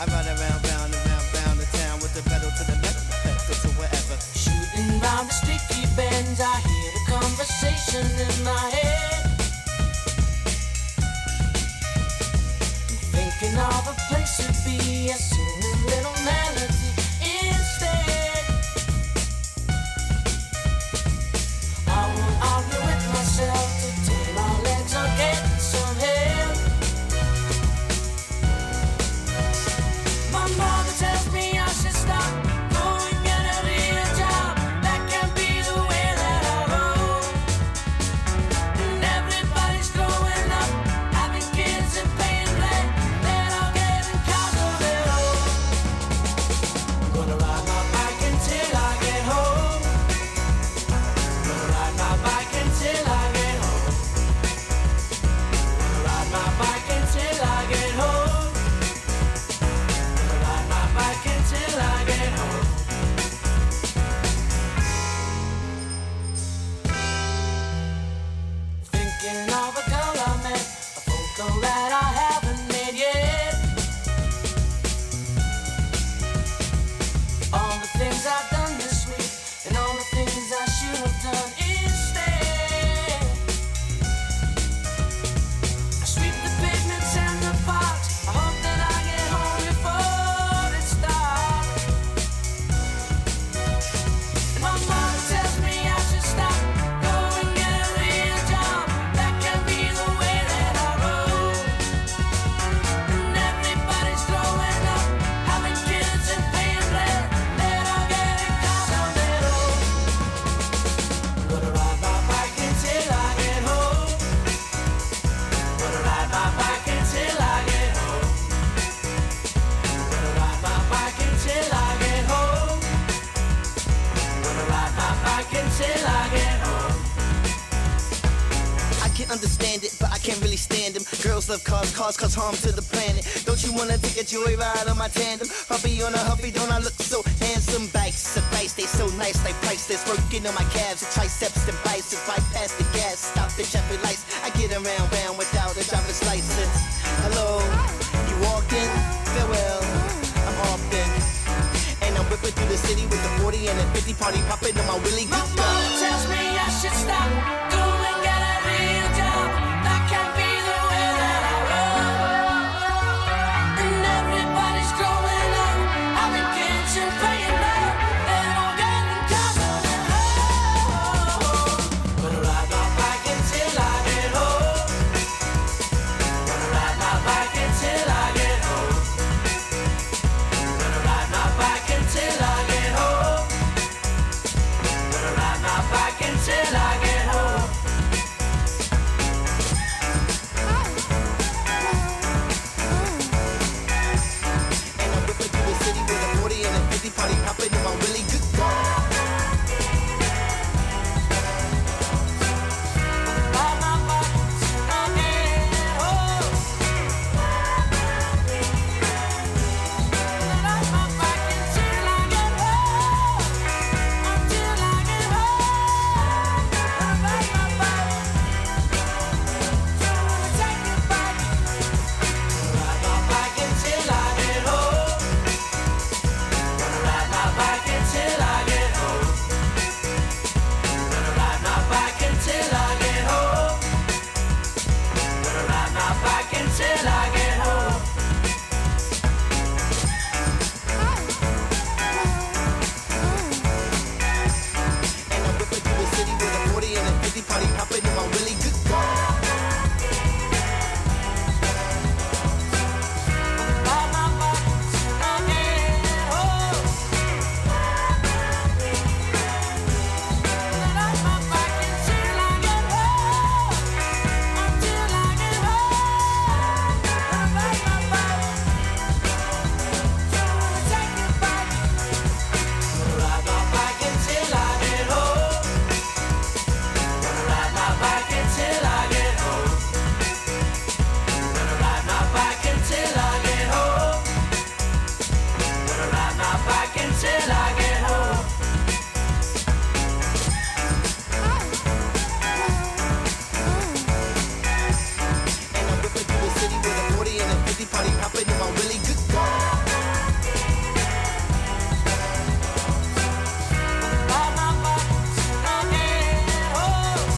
I ride around, round and round, round the town with the pedal to the metal, pedal to wherever. Shooting round the sticky bends, I hear the conversation in my head. Thinking of a place to be, I sing a little melody instead. I won't argue with myself till my legs are getting some help. My mother tells me I should stop, go and get a real job. That can't be the way that I roll. And everybody's growing up, having kids and paying rent. They're all getting cars of their own. I'm gonna ride my bike until I get home. I'm gonna ride my bike until I get home. I'm gonna ride my bike until I get home. Ride my bike until I get home. Thinking of a girl I met, a phone call that I haven't made yet. All the things I've done this week, and all the things I should have done instead. I sweep the pavements and the parks, I hope that I get home before it's dark. And my mom tells me I should stop, go and get a real job. That can't be the way that I roll. And everybody's growing up, having kids and paying rent. They're all getting cars on their own. I'm gonna ride my bike until I get home. I'm gonna ride my bike until I get home. I'm gonna ride my bike until I get home. I'm gonna ride my bike until I get home. I can understand it, but I can't really stand them. Girls love cars, cars cause harm to the planet. Don't you wanna take a joyride on my tandem? Huffy on a Huffy, don't I look so handsome? Bikes, advice, they so nice, like priceless. Working on my calves, and triceps and biceps. Bypass the gas, stop the traffic lights. I get around, round without a driver's license. Hello, you walking? Farewell, I'm off then. And I'm whipping through the city with the 40 and the 50 party popping on my Willie. My mother tells me I should stop,